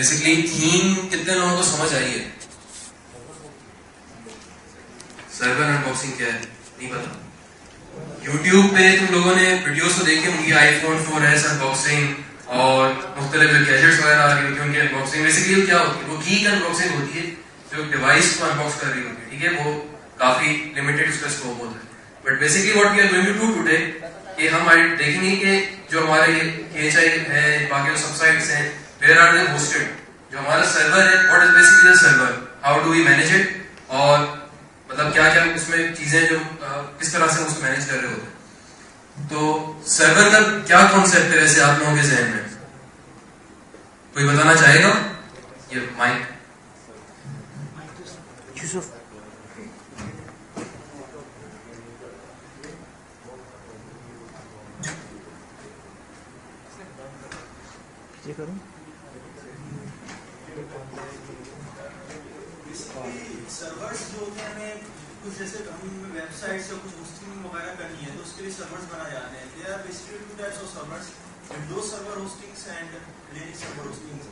Basically theme कितने लोगों को समझ आई है? सर्वर अनबॉक्सिंग क्या है नहीं पता। YouTube पे तुम लोगों ने वीडियोस तो देखे होंगे, iPhone 4S अनबॉक्सिंग और मुख्तलिफ गैजेट्स वगैरह आ रही होती है उनकी अनबॉक्सिंग। बेसिकली क्या होती है, वो की अनबॉक्सिंग होती है जो डिवाइस को अनबॉक्स कर रही होती है, ठीक है, वो काफी लिमिटेड उसका स्कोप होता है। But basically what we are going to do today कि हम देखेंगे कि जो हमारे KHI है, बाकी सब साइट्स हैं, वेयर आर दे होस्टेड। जो हमारा सर्वर है, what is basically the server, how do we manage it, और मतलब क्या क्या उसमें चीजें जो किस तरह से उसको मैनेज कर रहे होते हैं। तो सर्वर का क्या कॉन्सेप्ट है वैसे आप लोगों के जहन में, कोई बताना चाहेगा? ये माइक यूसुफ। ये करूं सर्वर्स जो होते हैं, हमें कुछ जैसे हम वेबसाइट से कुछ होस्टिंग वगैरह करनी है तो उसके लिए सर्वर्स बनाए जाते हैं। They are basically two types of servers, Windows server hostings and Linux server hostings.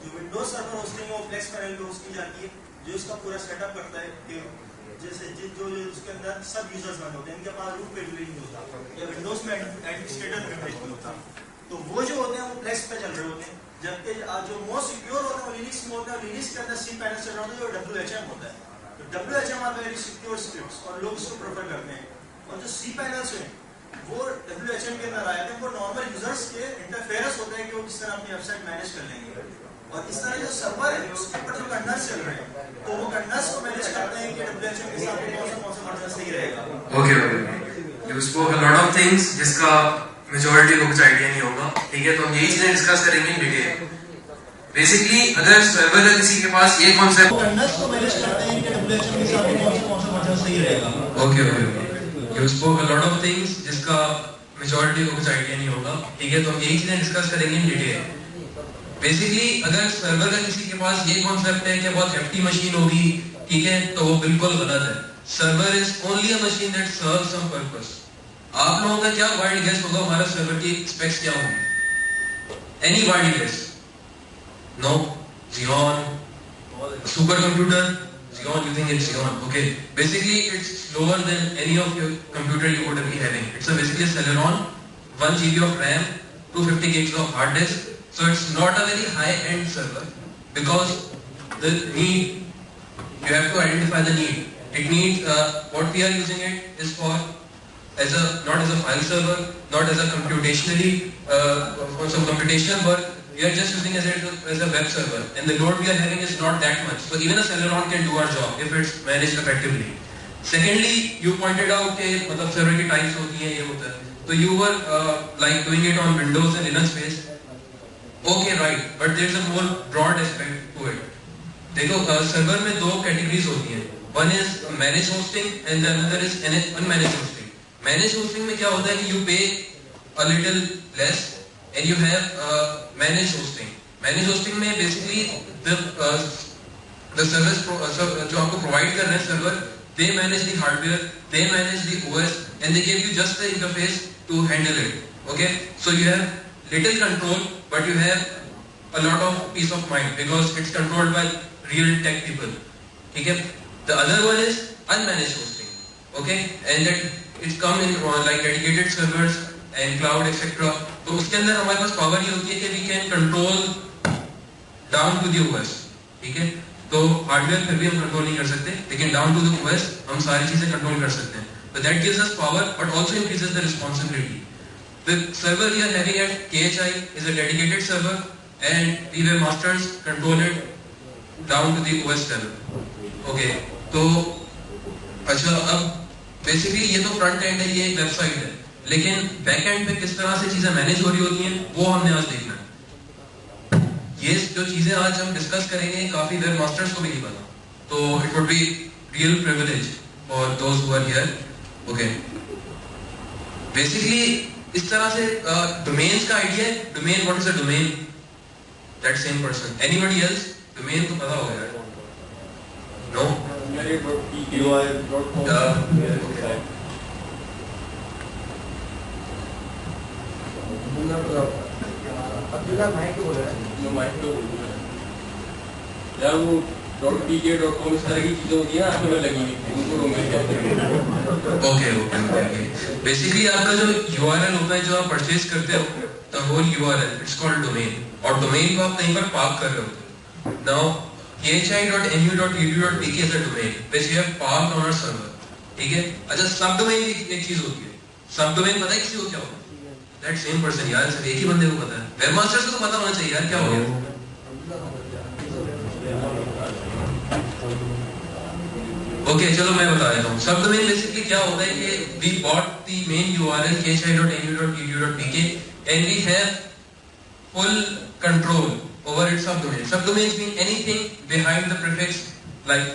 जो विंडोज सर्वर होस्टिंग है वो फ्लेक्स पैनल पे होस्ट की जाती है, जो इसका पूरा सेटअप करता है कि जैसे जो उसके अंदर सब यूजर्स बने होते हैं, इनके पास रूट पेज नहीं होता या विंडोज में एडमिनिस्ट्रेटर पेज नहीं होता, तो वो जो होते हैं वो फ्लेक्स पे चल रहे होते हैं। जबकि जो मोस्ट सिक्योर होता है वो लिनक्स में होता है, लिनक्स के अंदर सी पैनल चल रहा होता है जो WHM होता है। तो WHM are very secure scripts और लोग उसको प्रेफर करते हैं। और जो सी पैनल्स हैं वो WHM के अंदर आए थे, वो नॉर्मल यूजर्स के इंटरफेरेंस होता है कि वो किस तरह अपनी वेबसाइट मैनेज कर लेंगे। और इस तरह जो सर्वर है उसके ऊपर जो कर्नल्स चल रहे हैं तो वो कर्नल्स को मैनेज करते हैं कि WHM के साथ कौन सा कर्नल सही रहेगा। Okay, you spoke a lot of things जिसका मेजॉरिटी को कुछ आइडिया नहीं होगा, ठीक है, तो हम यही चीजें डिस्कस करेंगे इन डिटेल। बेसिकली अगर सर्वर है किसी के पास, ये कॉन्सेप्ट कर्नल्स को मैनेज करते हैं कि WHM के साथ कौन सा कर्नल सही रहेगा। Okay, you spoke a lot of things जिसका मेजॉरिटी को कुछ आइडिया नहीं होगा, ठीक है, तो हम यही चीजें डिस्कस करेंगे इन डिटेल। बेसिकली अगर सर्वर का किसी के पास ये कॉन्सेप्ट है कि बहुत हेफ्टी मशीन होगी, ठीक है, तो वो बिल्कुल गलत है। Server is only a machine that serves some purpose. आप लोगों का क्या वाइल्ड गेस होगा हमारा सर्वर की स्पेक्स क्या होंगी? Any wild guess? No? Xeon, super computer, Xeon, you think it's Xeon? Okay, basically it's lower than any of your computer you would be having. It's basically a Celeron, 1 GB of RAM, 250 gigs of hard disk. So it's not a very high-end server because the need, you have to identify the need. It needs what we are using it is for not as a file server, not as a computationally for some computational work. We are just using as a web server, and the load we are having is not that much. So even a Celeron can do our job if it's managed effectively. Secondly, you pointed out कि मतलब server की types होती हैं, ये होता है. So you were like doing it on Windows and Linux based. Okay, right, but there is a more broad aspect to it. देखो server में दो कैटेगरीज होती हैं. One is managed hosting and the another is unmanaged hosting. Managed hosting में क्या होता है कि you pay a little less and you have managed hosting. Managed hosting में basically the service जो आपको provide कर रहे हैं server, they manage the hardware, they manage the OS and they give you just the interface to handle it. Okay, so you have little control, but you have a lot of peace of mind because it's controlled by real tech people. ठीक है? The other one is unmanaged hosting. Okay, and that it come in like dedicated servers and cloud etc. तो उसके अंदर हमारे पास power ये होती है कि we can control down to the OS. ठीक है? तो हार्डवेयर फिर भी हम कंट्रोल नहीं कर सकते, लेकिन डाउन टू द OS हम सारी चीजें कंट्रोल कर सकते हैं. So that gives us power, but also increases the responsibility. The server we are having at KHI is a dedicated server, and we were masters control it down to the OS level. Okay, तो अच्छा अब basically ये तो front end है, ये एक website है, लेकिन बैक एंड पे किस तरह से चीजें मैनेज हो रही होती हैं वो हमने आज देखना है. ये जो चीजें आज हम डिस्कस करेंगे काफी वेब मास्टर्स को भी नहीं पता, तो it would be real privilege for those who are here. Okay, basically इस तरह से डोमेन्स का आइडिया है. Domain, what is a domain? That same person, anybody else? Domain तो पता होगा यार. नो? यार वो .pk.com इस तरह की चीजें होती हैं आपको में लगी हुई उनको डोमेन कहते हैं। ओके बेसिकली आपका जो यूआरएल होता है जो आप परचेज करते हो the whole URL it's called domain, और डोमेन को आप कहीं पर पार्क कर रहे होते हो। Now khi.nu.edu.pk is a domain which we have parked on our server, ठीक है। अच्छा सब डोमेन एक चीज होती है, सब डोमेन पता है किसी को क्या होता है? दैट सेम पर्सन यार, सिर्फ एक ही बंदे को पता है। वेबमास्टर्स को तो पता होना चाहिए यार क्या हो गया। ओके चलो मैं बता देता हूँ। सब डोमेन बेसिकली क्या होता है कि we bought the main URL khi.nu.edu.pk and we have full control over its subdomain. Subdomains mean anything behind the prefix, like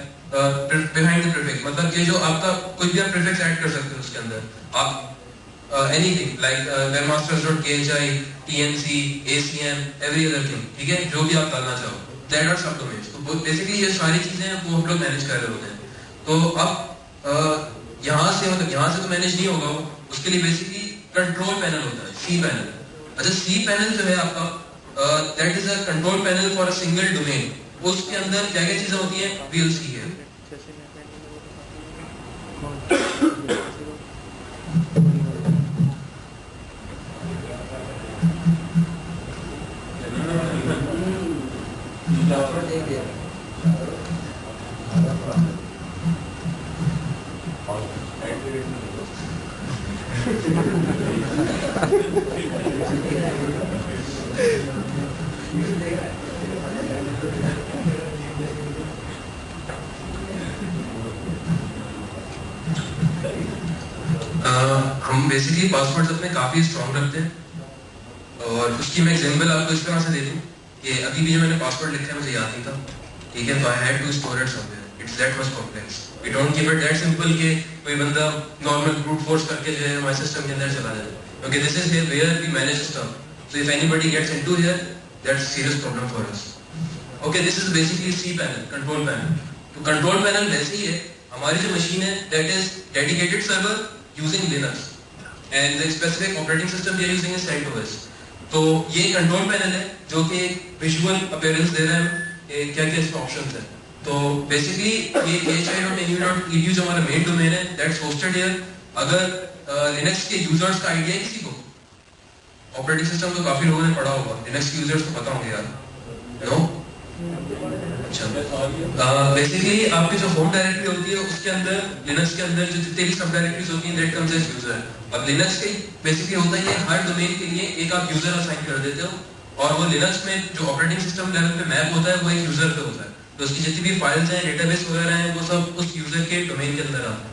behind the prefix. मतलब ये जो आपका कोई भी आप prefix ऐड कर सकते हो उसके अंदर, आप anything like webmasters.khi, tnc, acm, every other thing, ठीक है, जो भी आप डालना चाहो, that are subdomains. तो basically ये सारी चीजें वो हम लोग मैनेज कर रहे होते हैं। तो अब यहाँ से मतलब यहाँ से तो मैनेज नहीं होगा, उसके लिए बेसिकली कंट्रोल पैनल होता है, सी पैनल। अच्छा सी पैनल जो है आपका that is a control panel for a single domain. उसके अंदर क्या क्या चीजें होती हैं we'll see here. हम बेसिकली पासवर्ड्स अपने काफी स्ट्रॉन्ग रखते हैं, और उसकी मैं एग्जांपल आपको इस तरह से दे दूं कि अभी भी जो मैंने पासवर्ड लिखा है मुझे याद नहीं था, ठीक है, तो I had to store it somewhere. It's that much complex. We don't keep it that simple कि कोई बंदा नॉर्मल ब्रूट फोर्स करके जो है हमारे सिस्टम के अंदर चला जाए, क्योंकि this is here where we manage stuff. So if anybody gets into here that's serious problem for us. Okay this is basically C panel, control panel. तो कंट्रोल पैनल वैसे ही है, हमारी जो मशीन है that is dedicated server using Linux and the specific operating system we are using is CentOS. तो ये control panel है जो कि विजुअल अपीयरेंस दे रहा है क्या क्या इसमें ऑप्शंस हैं। तो बेसिकली ये hi.nu.edu जो हमारा मेन डोमेन है दैट्स होस्टेड हियर। अगर लिनक्स के यूजर्स का आइडिया है किसी को? ऑपरेटिंग सिस्टम तो काफी लोगों ने पढ़ा होगा, लिनक्स के यूजर्स को पता होंगे यार, नो? बेसिकली आपकी जो होम डायरेक्टरी होती है उसके अंदर लिनक्स के अंदर जो जितनी भी सब डायरेक्टरीज होती हैं दैट कम्स एज यूजर। अब लिनक्स के बेसिकली होता है हर डोमेन के लिए एक आप यूजर असाइन कर देते हो, और वो लिनक्स में जो ऑपरेटिंग सिस्टम लेवल पे मैप होता है वो एक यूजर पे होता है। तो उसकी जितनी भी फाइल्स हैं, डेटाबेस वगैरह हैं, वो सब उस यूजर के डोमेन के अंदर आते हैं।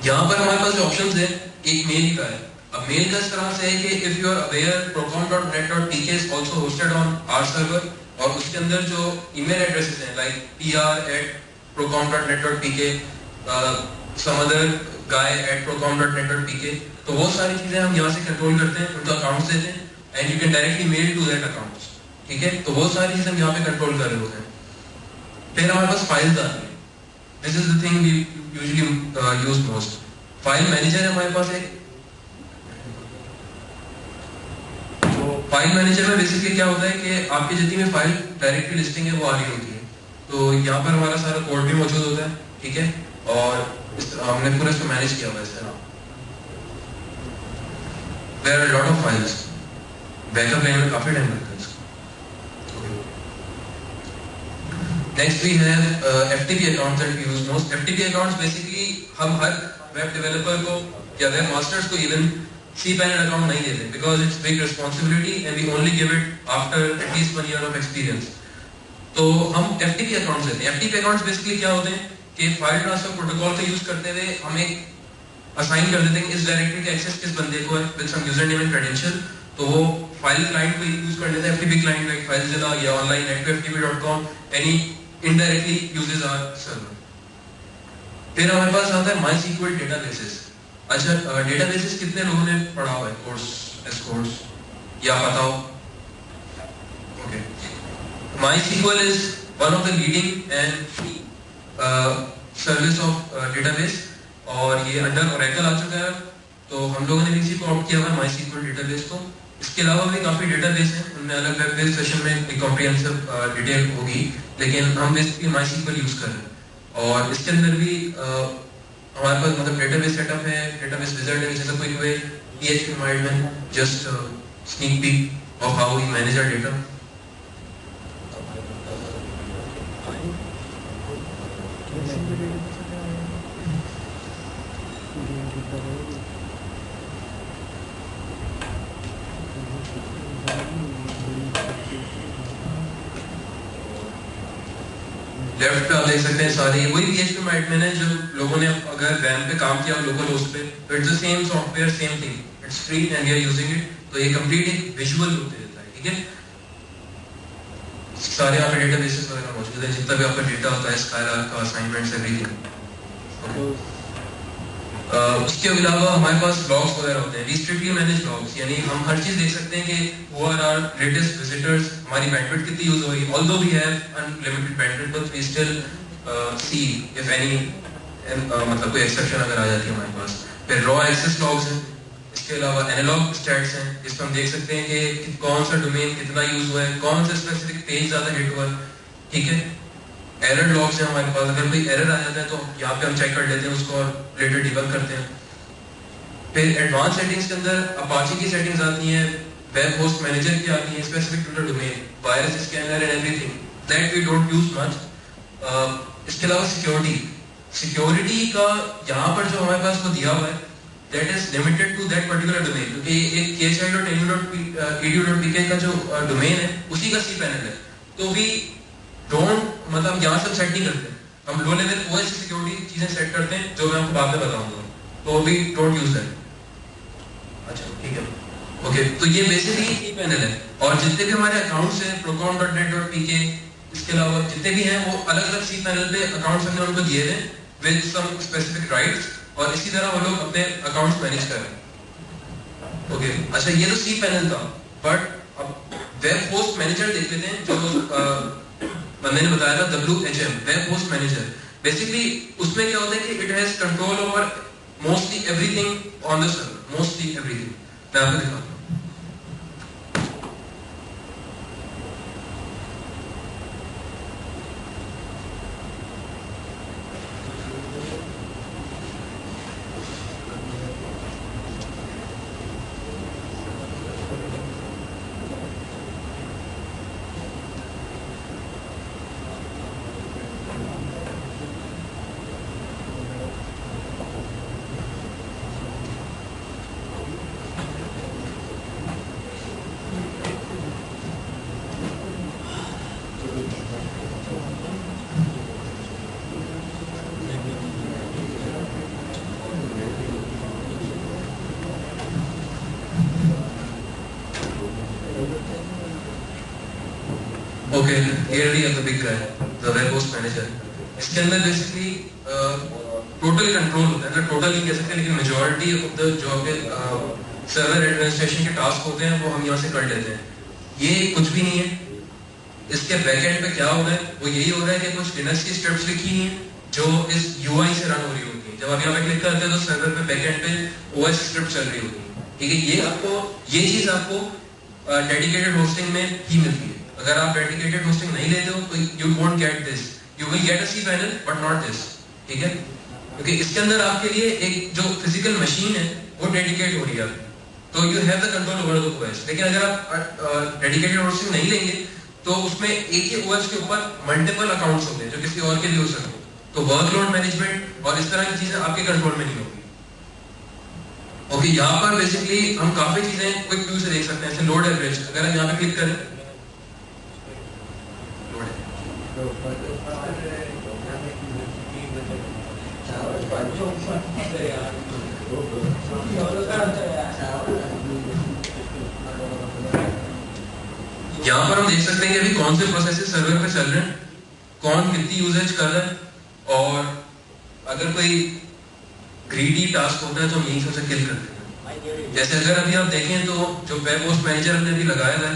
यहाँ पर हमारे पास जो ऑप्शंस है एक मेल का है। अब मेल का इस तरह से है कि if you are aware procon.net.pk is also hosted on our server, और उसके अंदर जो ईमेल एड्रेसेस हैं like pr@procon.net.pk, some other guy@procon.net.pk, तो वो सारी चीजें हम यहाँ से कंट्रोल करते हैं, उनका अकाउंट्स देते हैं and you can directly mail to that accounts, ठीक है। तो वो सारी चीजें हम यहाँ पे कंट्रोल कर रहे होते हैं। फिर हमारे पास फाइल्स आती है, this is the thing we usually use most. File manager है हमारे पास एक। फाइल मैनेजर में बेसिकली क्या होता है कि आपकी जितनी भी फाइल डायरेक्टरी लिस्टिंग है वो आ रही होती है, तो यहाँ पर हमारा सारा कोड भी मौजूद होता है, ठीक है, और इस तरह हमने पूरा इसको मैनेज किया हुआ है। There are lot of files, backup लेने में काफी टाइम लगता है इसको। Next we have FTP accounts that we use most. FTP accounts basically हम हर वेब डेवलपर को या वेब मास्टर्स को इवन cPanel अकाउंट नहीं देते because it's big responsibility and we only give it after at least 1 year of experience। तो हम FTP accounts देते हैं। FTP अकाउंट्स बेसिकली क्या होते हैं कि फाइल ट्रांसफर प्रोटोकॉल का यूज करते हुए हम एक असाइन कर देते हैं इस डायरेक्टरी का एक्सेस किस बंदे को है with some user name and credential, तो वो फाइल क्लाइंट को यूज कर लेता है, FTP क्लाइंट लाइक फाइलzilla या online@ftp.com, any indirectly uses our server। फिर हमारे पास आता है MySQL डेटाबेसेस। अच्छा डेटाबेसेस कितने लोगों ने पढ़ा हुआ है कोर्स या पता हो? Okay, MySQL is one of the leading and service of database, और ये अंडर Oracle आ चुका है, तो हम लोगों ने भी इसी को ऑप्ट किया हुआ है MySQL डेटाबेस को। इसके अलावा भी काफ़ी डेटाबेस हैं, उनमें अलग अलग सेशन में एक कॉम्प्रिहेंसिव डिटेल होगी, लेकिन हम बेसिकली MySQL यूज़ कर रहे हैं। और इसके अंदर भी हमारे पास मतलब डेटाबेस सेटअप है, डेटाबेस विजार्ड है, जैसे कोई हुए PHP में just sneak peek of how we manage our data. Left पे आप देख सकते हैं सारे वही PHP एडमिन है जो लोगों ने अगर रैम पे काम किया लोकल होस्ट पे, तो it's the same software same thing, it's free and we are using it. तो ये कंप्लीट एक विजुअल लुक दे देता है, ठीक है। सारे आपके डेटाबेसेस वगैरह मौजूद है, जितना भी आपका डेटा होता है, स्काईलार्क का, असाइनमेंट्स, एवरीथिंग। उसके अलावा हमारे पास ब्लॉग्स वगैरह होते हैं, वी स्ट्रिक्टली मैनेज ब्लॉग्स, यानी हम हर चीज देख सकते हैं कि who are our latest visitors, हमारी बैंडविड्थ कितनी यूज हो रही है। Although we have unlimited bandwidth but we still see if any मतलब कोई एक्सेप्शन अगर आ जाती है हमारे पास। फिर रॉ एक्सेस लॉग्स हैं, इसके अलावा एनालॉग स्टैट्स हैं, जिसमें हम देख सकते हैं कि कौन सा डोमेन कितना यूज हुआ है, कौन सा स्पेसिफिक पेज ज्यादा हिट हुआ है, ठीक है। एरर लॉग्स हैं हमारे पास, अगर कोई एरर आ जाता है तो यहाँ पे हम चेक कर लेते हैं उसको और रिलेटेड डिबग करते हैं। फिर एडवांस सेटिंग्स के अंदर अपाचे की सेटिंग्स आती हैं, वेब होस्ट मैनेजर की आती है, specific to the domain, virus scanner and everything that we don't use much. इसके अलावा सिक्योरिटी का यहाँ पर जो हमारे पास वो दिया हुआ है that is limited to that particular domain, क्योंकि एक kchi.nu.pk का जो डोमेन है उसी का सी पैनल है, तो वी डोंट मतलब यहाँ से सेट नहीं करते, हम लो लेवल OS सिक्योरिटी चीजें सेट करते हैं जो मैं आपको बाद में बताऊंगा, तो वी डोंट यूज दैट। अच्छा ठीक है, ओके। तो ये बेसिकली सी पैनल है, और जितने भी हमारे अकाउंट्स हैं procon.net.pk, इसके अलावा जितने भी हैं वो अलग अलग सी पैनल पे अकाउंट्स हमने उनको दिए थे विद सम स्पेसिफिक राइट्स, और इसी तरह वो लोग अपने अकाउंट्स मैनेज कर रहे हैं। ओके अच्छा, ये तो सी पैनल था, बट अब वेब होस्ट मैनेजर देख लेते हैं जो बंदे ने बताया था, WHM web host manager. Basically उसमें क्या होता है कि it has control over mostly everything on the server, mostly everything. मैं आपको दिखाता हूँ। Okay, here we have the big guy, the web host manager. इसके अंदर बेसिकली टोटल कंट्रोल होता है, मतलब टोटल नहीं कह सकते लेकिन मेजॉरिटी ऑफ द जो आपके सर्वर एडमिनिस्ट्रेशन के टास्क होते हैं वो हम यहाँ से कर लेते हैं। ये कुछ भी नहीं है, इसके बैकएंड पे क्या हो रहा है वो यही हो रहा है कि कुछ लिनक्स की स्क्रिप्ट्स लिखी हैं जो इस UI से रन हो रही होती है। जब आप यहाँ पे क्लिक करते हैं तो सर्वर पे बैकएंड पे OS स्क्रिप्ट चल रही होती है, ठीक है। ये चीज आपको डेडिकेटेड होस्टिंग में ही मिलती है। अगर आप डेडिकेटेड होस्टिंग नहीं लेते हो तो you won't get this, you will get a C panel but not this, ठीक है। क्योंकि इसके अंदर आपके लिए एक जो फिजिकल मशीन है वो डेडिकेट हो रही है, तो you have the control over the OS। लेकिन अगर आप डेडिकेटेड होस्टिंग नहीं लेंगे तो उसमें एक ही OS के ऊपर मल्टीपल अकाउंट्स होते हैं जो किसी और के लिए हो सकते हैं, तो वर्कलोड मैनेजमेंट और इस तरह की चीजें आपके कंट्रोल में नहीं होगी। ओके, यहाँ पर बेसिकली हम काफी चीजें क्विक व्यू से देख सकते हैं, जैसे लोड एवरेज। अगर हम यहाँ पे क्लिक करें, यहाँ पर हम देख सकते हैं कि अभी कौन से प्रोसेसेस सर्वर पे चल रहे हैं, कौन कितनी यूजेज कर रहा है, और अगर कोई ग्रीडी टास्क होता है तो हम यहीं से उसे किल करते हैं। जैसे अगर अभी आप देखें तो जो वेब होस्ट मैनेजर हमने अभी लगाया है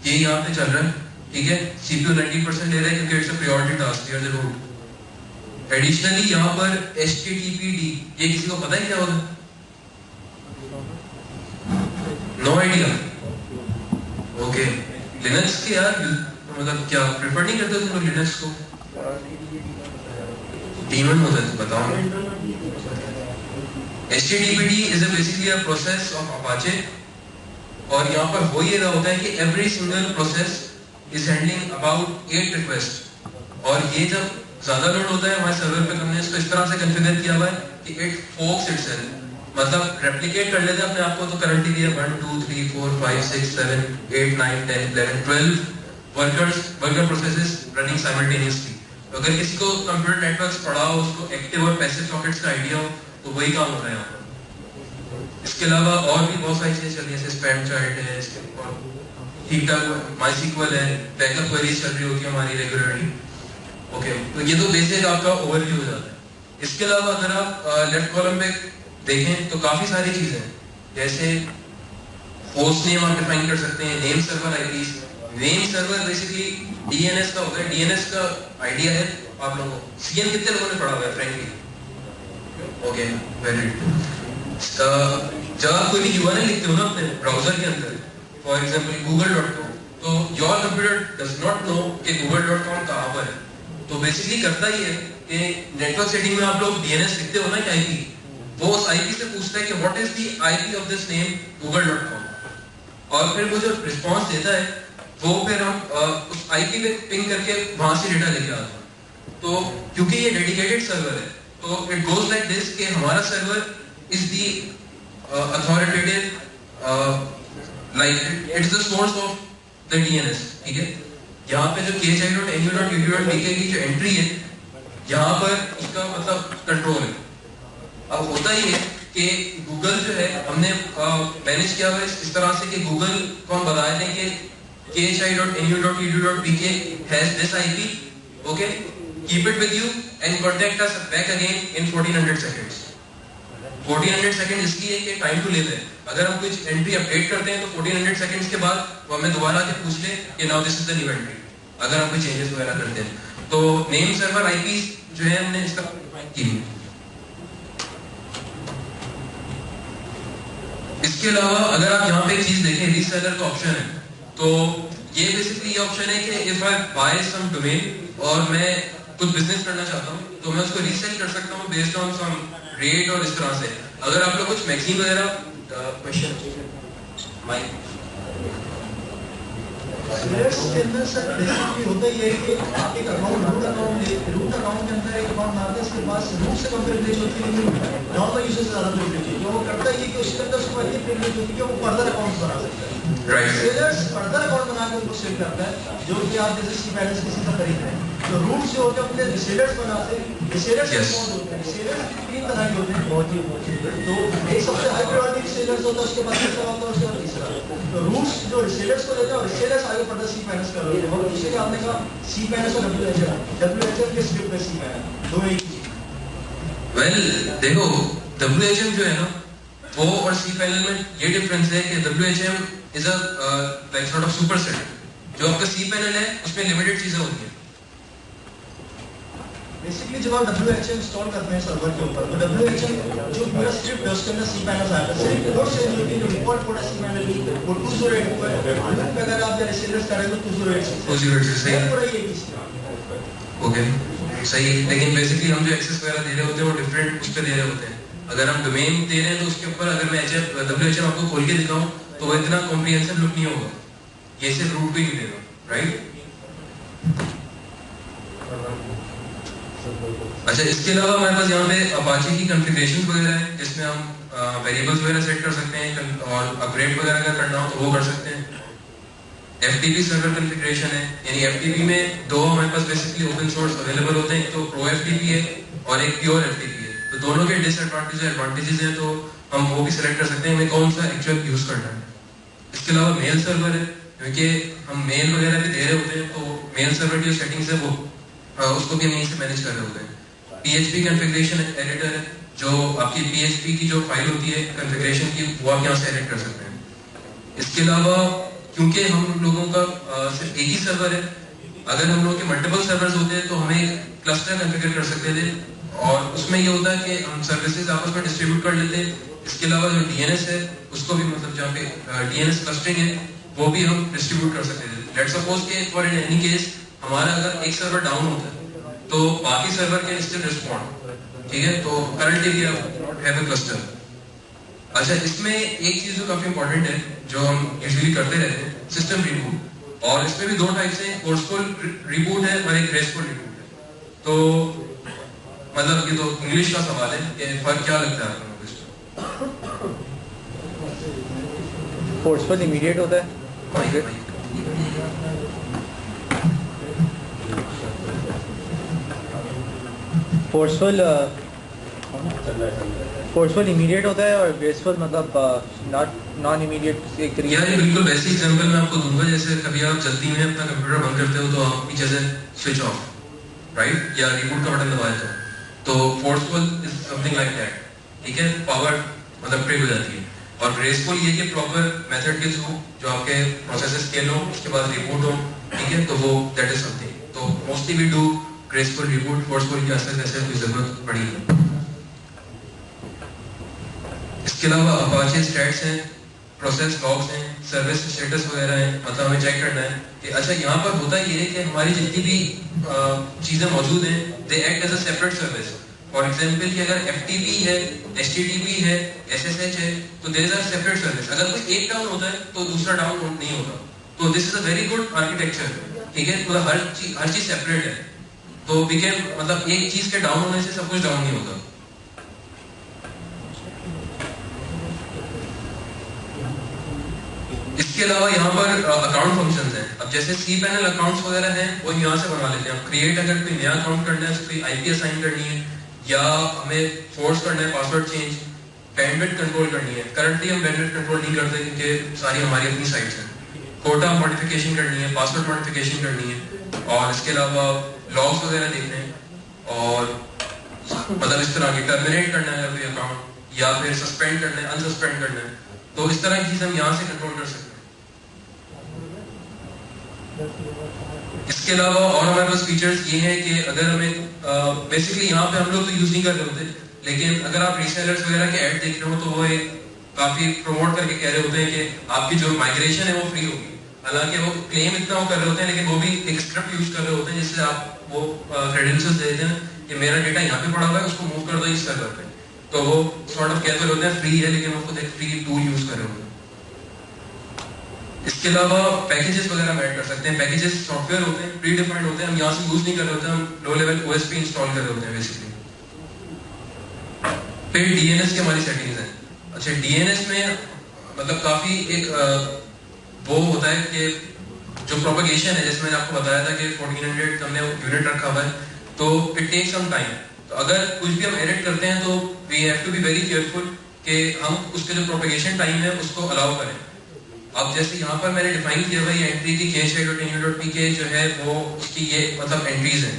ये यहाँ पे चल रहा है, ठीक है। CPU 90% ले रहा है क्योंकि it's a priority task here the root. Additionally यहाँ पर HTTPD, ये किसी को पता है क्या होगा? No idea. ओके, लिनक्स के यार मतलब क्या प्रेफर नहीं करते तुम लोग लिनक्स को? डीमन होता है तो बताओ। HTTPD is basically a process of Apache, और यहाँ पर हो ये रहा होता है कि every single process is handling about 8 requests, और ये जब ज्यादा लोड होता है हमारे सर्वर पे, हमने इसको इस तरह से कॉन्फ़िगर किया हुआ है कि it forks itself, मतलब रेप्लिकेट कर लेते हैं अपने आप को। तो करंटली दिया 1 2 3 4 5 6 7 8 9 10 11 12 वर्कर प्रोसेसेस रनिंग साइमल्टेनियसली। अगर किसी को कंप्यूटर नेटवर्क्स पढ़ा हो, उसको एक्टिव और पैसिव सॉकेट्स का आइडिया हो, तो वही काम हो रहा है यहाँ पर। इसके अलावा और भी बहुत सारी चीजें चल रही है, जैसे स्पैम चाइल्ड है, और ठीक ठाक माइसीक्वल है, बैकअप क्वेरीज चल रही होगी हमारी रेगुलरली। ओके, तो ये तो बेसिक आपका ओवरव्यू हो जाता है। इसके अलावा अगर आप लेफ्ट कॉलम में देखें तो काफी सारी चीजें हैं, जैसे होस्ट नेम आप डिफाइन कर सकते हैं, name server eyepiece. Name server basically DNS का होता है। डीएनएस का आइडिया है आप लोगों को? सीएन कितने लोगों ने पढ़ा हुआ है फ्रेंकली? Okay, very good. जब आप कोई भी यूआरएल लिखते हो ना अपने ब्राउजर के अंदर, फॉर एग्जांपल google.com, तो your computer does not know कि google.com कहाँ पर है। तो बेसिकली करता ही है कि नेटवर्क सेटिंग में आप लोग डीएनएस लिखते हो ना एक आईपी, वो उस आईपी से पूछता है कि what is the IP of this name google.com, और फिर वो जो रिस्पांस देता है वो फिर हम उस आईपी पे पिंग करके वहां से डेटा लेके आते हैं। तो क्योंकि ये डेडिकेटेड सर्वर है, तो इट गोज लाइक दिस कि हमारा server is the authoritative, like it's the source of the DNS. ठीक है, यहाँ पे जो khi.nu.edu.pk की जो एंट्री है, यहाँ पर उसका मतलब कंट्रोल है। अब होता ही है कि गूगल जो है हमने मैनेज किया हुआ है इस तरह से कि गूगल को हम बताए थे कि khi.nu.edu.pk has this IP, okay, keep it with you and contact us back again in 1400 seconds. 1400 second इसलिए कि टाइम टू लिव है। अगर हम कुछ एंट्री अपडेट करते हैं तो 1400 सेकंड्स के बाद वो हमें दोबारा आके पूछ ले कि now this is the new entry, अगर हम कोई चेंजेस वगैरह करते हैं। तो नेम सर्वर आईपी जो है हमने इसका की। इसके अलावा अगर आप यहाँ पे एक चीज देखें, रीसेलर का ऑप्शन है, तो ये बेसिकली ये ऑप्शन है कि if I buy some domain और मैं कुछ बिजनेस करना चाहता हूँ तो मैं उसको रीसेल कर सकता हूँ बेस्ड ऑन सम रेट और इस तरह से। अगर आप लोग कुछ मैगजीन वगैरह क्वेश्चन माइक के अंदर सर बेसिकली होता ही है कि आप एक अकाउंट रूट अकाउंट के अंदर एक अकाउंट मारते हैं, इसके पास रूट से कम प्रिविलेज होती है, नॉर्मल यूजर से ज्यादा प्रिविलेज है। जो वो करता है कि उसके अंदर उसको इतनी प्रिविलेज होती है कि वो फर्दर अकाउंट बना सकता है। सेलर्स फर्दर अकाउंट बना के उनको सेल करता है, जो कि आप जैसे सी बैलेंस किसी का खरीद रहे हैं तो रूट से होकर अपने रिसेलर्स बनाते हैं। रिसेलर्स कौन होते हैं? रिसेलर्स तीन तरह के होते हैं, बहुत ही तो एक सबसे हाई प्रायोरिटी रिसेलर्स होता है, उसके बाद दूसरा होता है, उसके बाद तीसरा। तो रूट्स जो रिसेलर्स को लेते हैं और रिसेलर्स आगे बढ़ता सी बैलेंस कर रहे हैं, और दूसरे का आपने कहा सी बैलेंस और डब्ल्यूएचएम के स्क्रिप्ट में सी बैलेंस दो एक ही। वेल देखो, डब्ल्यूएचएम जो है ना वो और सी पैनल में ये डिफरेंस है कि WHM is a like sort of superset. जो आपका सी पैनल है उसमें लिमिटेड चीजें होती हैं। बेसिकली जब आप WHM इंस्टॉल करते हैं सर्वर के ऊपर, तो WHM जो पूरा स्क्रिप्ट है उसके अंदर सी पैनल आता है। सिर्फ कोड से जो डिफॉल्ट कोड है सी पैनल की वो 208 पर है। अगर आप या रिसेलर्स करेंगे तो 208 सही है, पूरा ये किसी ओके सही। लेकिन बेसिकली हम जो एक्सेस वगैरह दे रहे होते हैं वो डिफरेंट उस पे दे रहे होते हैं। अगर हम डोमेन दे रहे हैं तो उसके ऊपर अगर मैं WHM आपको खोल के दिखाऊं तो वो इतना कॉम्प्रिहेंसिव लुक नहीं होगा, ये सिर्फ रूट भी नहीं देगा, राइट? अच्छा, इसके अलावा हमारे पास यहाँ पे अपाचे की कॉन्फ़िगरेशंस वगैरह है, जिसमें हम वेरिएबल्स वगैरह सेट कर सकते हैं और अपग्रेड वगैरह अगर करना हो तो वो कर सकते हैं। FTP सर्वर कॉन्फ़िगरेशन है, यानी FTP में दो हमारे पास बेसिकली ओपन सोर्स अवेलेबल होते हैं, एक तो प्रो FTP है और एक प्योर FTP है। तो दोनों के डिसएडवांटेज एडवांटेजेस हैं, तो हम वो भी सिलेक्ट कर सकते हैं हमें कौन सा एक्चुअल यूज करना है। इसके अलावा मेल सर्वर है, क्योंकि हम मेल वगैरह भी दे रहे होते हैं, तो मेल सर्वर की जो सेटिंग्स है वो उसको भी हम यहीं से मैनेज कर रहे होते हैं। PHP कॉन्फ़िगरेशन एडिटर है, जो आपकी PHP की जो फाइल होती है कॉन्फ़िगरेशन की, वो आप यहाँ से एडिट कर सकते हैं। इसके अलावा क्योंकि हम लोगों का सिर्फ एक ही सर्वर है, अगर हम लोगों के मल्टीपल सर्वर्स होते हैं तो हमें एक क्लस्टर कॉन्फ़िगर कर सकते थे, और उसमें ये होता है कि हम सर्विसेज आपस में डिस्ट्रीब्यूट कर लेते हैं। इसके अलावा जो DNS है उसको भी, मतलब जहाँ पे DNS क्लस्टरिंग है वो भी हम डिस्ट्रीब्यूट कर सकते हैं। लेट्स सपोज के फॉर इन एनी केस हमारा अगर एक सर्वर डाउन होता है तो बाकी सर्वर कैन स्टिल रिस्पॉन्ड, ठीक है। तो currently we have a cluster. अच्छा, इसमें एक चीज जो काफी इंपॉर्टेंट है जो हम यूजुअली करते रहते हैं, सिस्टम रिबूट। और इसमें भी दो टाइप्स हैं, फोर्सफुल रिबूट है और एक ग्रेसफुल रिबूट है। तो मतलब ये तो इंग्लिश का सवाल है कि फर्क क्या लगता है आपको इसमें? फोर्सफुल इमीडिएट होता है, फोर्सफुल इमीडिएट होता है और ग्रेसफुल मतलब नॉन इमीडिएट एक तरीके यार ये बिल्कुल वैसे एग्जांपल मैं आपको दूंगा जैसे कभी आप जल्दी में अपना कंप्यूटर बंद करते हो तो आप पीछे से स्विच ऑफ, राइट, या रिबूट का बटन दबा देते हो। तो forceful is something like that, ठीक है, पावर मतलब ट्रिग हो जाती है। और ग्रेसफुल ये कि प्रॉपर मेथड के थ्रू जो आपके प्रोसेसेस स्केल हो उसके बाद रिबूट हो, ठीक है, तो वो दैट इज समथिंग। तो mostly we do graceful reboot, forceful की ऐसे कोई जरूरत पड़ी नहीं। इसके अलावा अपाचे स्टैट्स हैं, प्रोसेस लॉग्स हैं, सर्विस स्टेटस वगैरह हैं, मतलब हमें चेक करना है कि अच्छा यहाँ पर होता ये है कि हमारी जितनी भी चीज़ें मौजूद हैं they act as a separate service. For example कि अगर FTP है, HTTP है, SSH है, तो there is a separate service. अगर कोई एक डाउन होता है तो दूसरा डाउन नहीं होता। तो this is a very good architecture, ठीक है, मतलब हर चीज सेपरेट है। तो वी कैन मतलब एक चीज के डाउन होने से सब कुछ डाउन नहीं होता। इसके अलावा यहाँ पर अकाउंट फंक्शंस हैं। अब जैसे cPanel अकाउंट्स वगैरह हैं वो यहाँ से बनवा लेते हैं। अब क्रिएट अगर कोई नया अकाउंट करना है, कोई IP असाइन करनी है या हमें फोर्स करना है पासवर्ड चेंज, बैंडविड्थ कंट्रोल करनी है। करंटली हम बैंडविड्थ कंट्रोल नहीं करते क्योंकि सारी हमारी अपनी साइट्स हैं। कोटा मॉडिफिकेशन करनी है, पासवर्ड मॉडिफिकेशन करनी है, और इसके अलावा लॉग्स वगैरह देखने हैं, और मतलब इस तरह की टर्मिनेट करना है कोई अकाउंट या फिर सस्पेंड करना है, अनसस्पेंड करना है। तो इस तरह की चीज हम यहाँ से कंट्रोल कर सकते हैं। इसके अलावा और हमारे पास फीचर्स ये हैं कि अगर हमें बेसिकली यहाँ पे हम लोग तो यूज नहीं कर रहे होते, लेकिन अगर आप रीसेलर्स वगैरह के ऐड देख रहे हो तो वो एक काफी प्रमोट करके कह रहे होते हैं कि आपकी जो माइग्रेशन है वो फ्री होगी। हालांकि वो क्लेम इतना वो कर रहे होते हैं, लेकिन वो भी एक स्क्रिप्ट यूज कर रहे होते हैं जिससे आप वो क्रेडेंशियल्स दे देते हैं कि मेरा डेटा यहाँ पे पड़ा हुआ है, उसको मूव कर दो इस सर्वर पे। तो वो सॉर्ट ऑफ कहते होते हैं फ्री है, लेकिन वो खुद एक फ्री टूल यूज कर रहे होते हैं। इसके अलावा पैकेजेस वगैरह ऐड कर सकते हैं। पैकेजेस सॉफ्टवेयर होते हैं, प्री डिफाइंड होते हैं, हम यहाँ से यूज नहीं कर रहे होते, हम लो लेवल OSP इंस्टॉल कर रहे होते हैं बेसिकली। फिर DNS की हमारी सेटिंग्स हैं। अच्छा, DNS में मतलब काफी एक वो होता है कि जो प्रोपगेशन है, जैसे मैंने आपको बताया था कि 1400 हमने यूनिट रखा हुआ है, तो इट टेक सम टाइम। तो अगर कुछ भी हम एडिट करते हैं तो we have to be very careful कि हम उसके जो प्रोपगेशन टाइम है उसको अलाउ करें। अब जैसे यहाँ पर मैंने डिफाइन किया हुआ है एंट्री की cache.inu.pk जो है वो उसकी ये मतलब एंट्रीज हैं,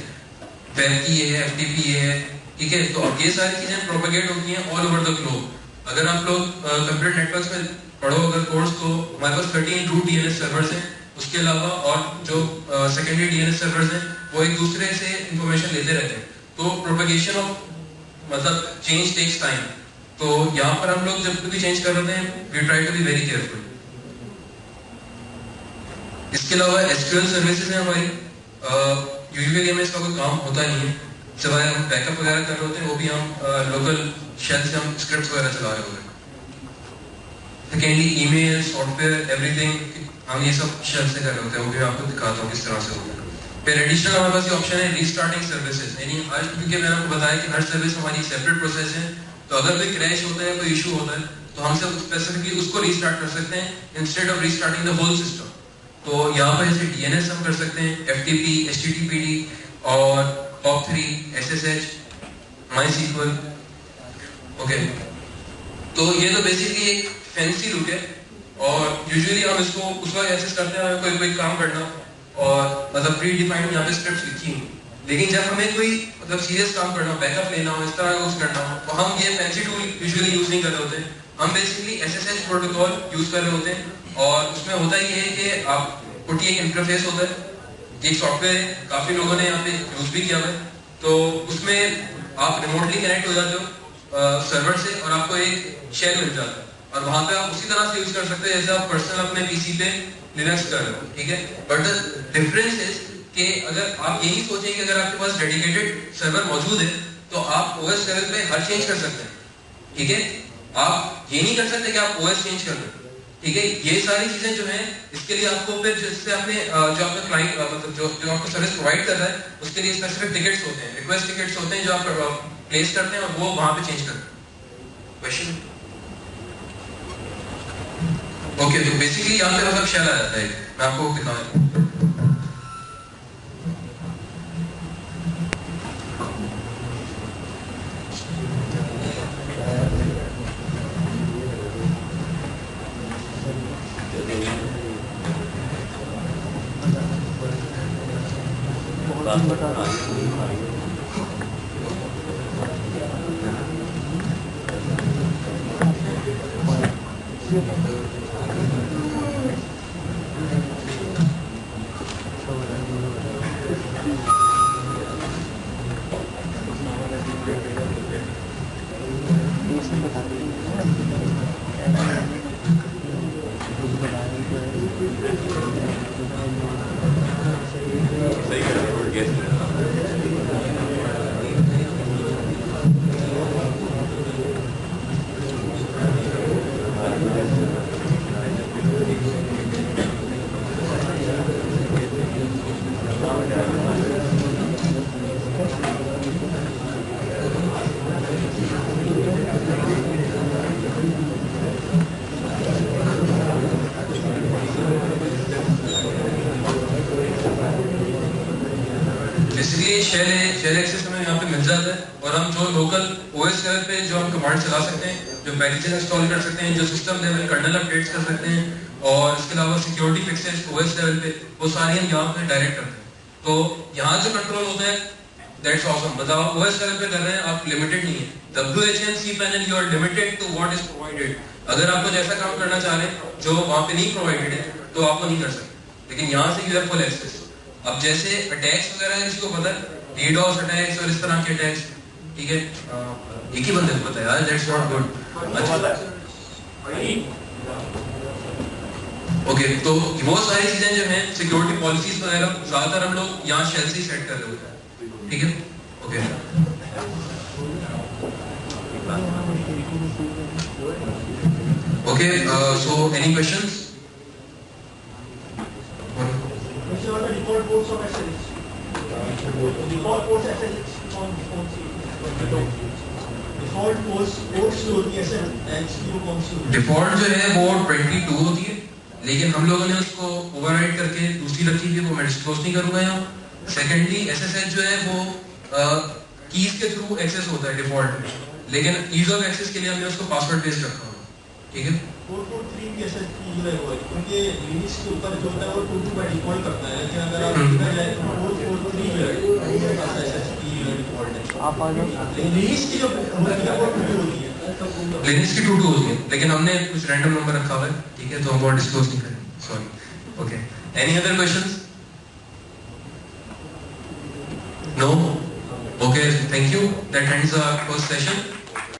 वेब की ये है, FTP ये है, ठीक है। तो अब ये सारी चीजें प्रोपगेट होती हैं ऑल ओवर द ग्लोब। अगर आप लोग कंप्यूटर नेटवर्क्स में पढ़ो अगर कोर्स, तो हमारे पास 13 रूट DNS सर्वर्स हैं। उसके अलावा और जो सेकेंडरी DNS सर्वर्स हैं वो एक दूसरे से इंफॉर्मेशन लेते रहते हैं। तो प्रोपगेशन ऑफ मतलब चेंज टेक्स टाइम। तो यहाँ पर हम लोग जब भी चेंज कर रहे हैं we try to be very careful. इसके अलावा SQL सर्विसेज हैं हमारी। यूजुअली हमें इसका कोई काम होता नहीं है, सिवाय हम बैकअप वगैरह कर रहे होते हैं, वो भी हम लोकल शेल से हम स्क्रिप्ट्स वगैरह चला रहे होते हैं। सेकेंडली ईमेल, सॉफ्टवेयर, एवरीथिंग हम ये सब शेल से कर रहे होते हैं, वो भी मैं आपको दिखाता हूँ किस तरह से होता है। फिर एडिशनल हमारे पास ये ऑप्शन है रीस्टार्टिंग सर्विसेज, यानी आज क्योंकि मैंने आपको बताया कि हर सर्विस हमारी सेपरेट प्रोसेस है, तो अगर कोई क्रैश होता है, कोई इशू होता है, तो हम सब स्पेसिफिकली उसको रीस्टार्ट कर सकते हैं instead of restarting the whole system. तो यहाँ पर जैसे DNS हम कर सकते हैं, FTP, HTTPD और POP3, SSH, MySQL, ओके। तो ये तो बेसिकली एक फैंसी लुक है, और यूजुअली हम इसको उस वक्त एक्सेस करते हैं कोई काम करना और मतलब प्री डिफाइंड यहाँ पे स्क्रिप्ट्स लिखी हैं, लेकिन जब हमें कोई मतलब सीरियस काम करना हो, बैकअप लेना हो, इस तरह का कुछ करना हो, तो हम ये फैंसी टूल यूजुअली यूज नहीं कर रहे होते। हम बेसिकली SSH प्रोटोकॉल यूज कर रहे होते हैं, और उसमें होता ये है कि आप पुटी एक इंटरफेस होता है, एक सॉफ्टवेयर है, काफी लोगों ने यहाँ पे यूज भी किया हुआ है। तो उसमें आप रिमोटली कनेक्ट हो जाते हो सर्वर से और आपको एक शेल मिल जाता है, और वहां पे आप उसी तरह से यूज कर सकते हैं जैसे आप पर्सनल अपने PC पे लिनक्स कर रहे हो, ठीक है। बट द डिफरेंस इज कि अगर आप यही सोचें कि अगर आपके पास डेडिकेटेड सर्वर मौजूद है तो आप ओएस लेवल पे हर चेंज कर सकते हैं, ठीक है। आप ये नहीं कर सकते कि आप ओएस चेंज कर लो, ठीक है। ये सारी चीजें जो हैं इसके लिए आपको फिर जिससे आपने जो आपका क्लाइंट मतलब जो आपको सर्विस प्रोवाइड कर रहा है उसके लिए स्पेसिफिक टिकट्स होते हैं, रिक्वेस्ट टिकट्स होते हैं जो आप प्लेस करते हैं और वो वहां पे चेंज करते हैं। क्वेश्चन? ओके, तो बेसिकली यहाँ पे मतलब शेल आ जाता है, मैं आपको दिखाऊं। शेल एक्सेस हमें यहाँ पे मिल जाता है और हम जो लोकल ओएस लेवल पे जो हम कमांड चला सकते हैं, जो पैकेजेस इंस्टॉल कर सकते हैं, जो सिस्टम लेवल कर्नल अपडेट्स कर सकते हैं और इसके अलावा सिक्योरिटी फिक्सेस ओएस लेवल पे वो सारी हम यहाँ पे डायरेक्ट करते हैं। तो यहाँ जो कंट्रोल होता है दैट्स ऑसम, मतलब आप ओएस लेवल पे कर रहे हैं, आप लिमिटेड नहीं है। WHN cPanel you are limited to what is provided. अगर आप कुछ ऐसा काम करना चाह रहे हैं जो वहाँ पे नहीं प्रोवाइडेड है तो आप वो नहीं कर सकते, लेकिन यहाँ से यू हैव फुल एक्सेस। अब जैसे अटैक्स वगैरह है, जिसको पता है DDoS अटैक्स और इस तरह के अटैक्स, ठीक है, एक ही बंदे को पता है यार, दैट्स नॉट गुड। ओके, तो वो सारी चीजें जो हैं सिक्योरिटी पॉलिसीज वगैरह ज्यादातर हम लोग यहाँ शेल से सेट कर रहे होते हैं, ठीक है। Okay, okay, so any questions? Default ports of SSH. Default ports SSH on default ports जो होती है SSH की वो कौन सी होती है? डिफॉल्ट जो है वो 22 होती है, लेकिन हम लोगों ने उसको ओवरराइड करके दूसरी रखी थी, वो मैं डिस्क्लोज नहीं करूंगा यहाँ। सेकेंडली SSH जो है वो कीज के थ्रू एक्सेस होता है डिफॉल्ट में, लेकिन ईज ऑफ एक्सेस के लिए हमने उसको पासवर्ड बेस्ड रखा हुआ, ठीक है। 443 की SSH की जो है वो क्योंकि लिनक्स के ऊपर जो होता है वो 22 बाय डिफॉल्ट करता है, लेकिन अगर आप देखा जाए तो 443 जो है वो SSH की डिफॉल्ट है। आप लिनक्स की जो होती है वो 22 होती है, लिनक्स की 22 होती है, लेकिन हमने कुछ रैंडम नंबर रखा हुआ है, ठीक है, तो हम वो डिस्क्लोज नहीं करेंगे, sorry. Okay, any other questions? No? Okay, thank you, that ends our first session.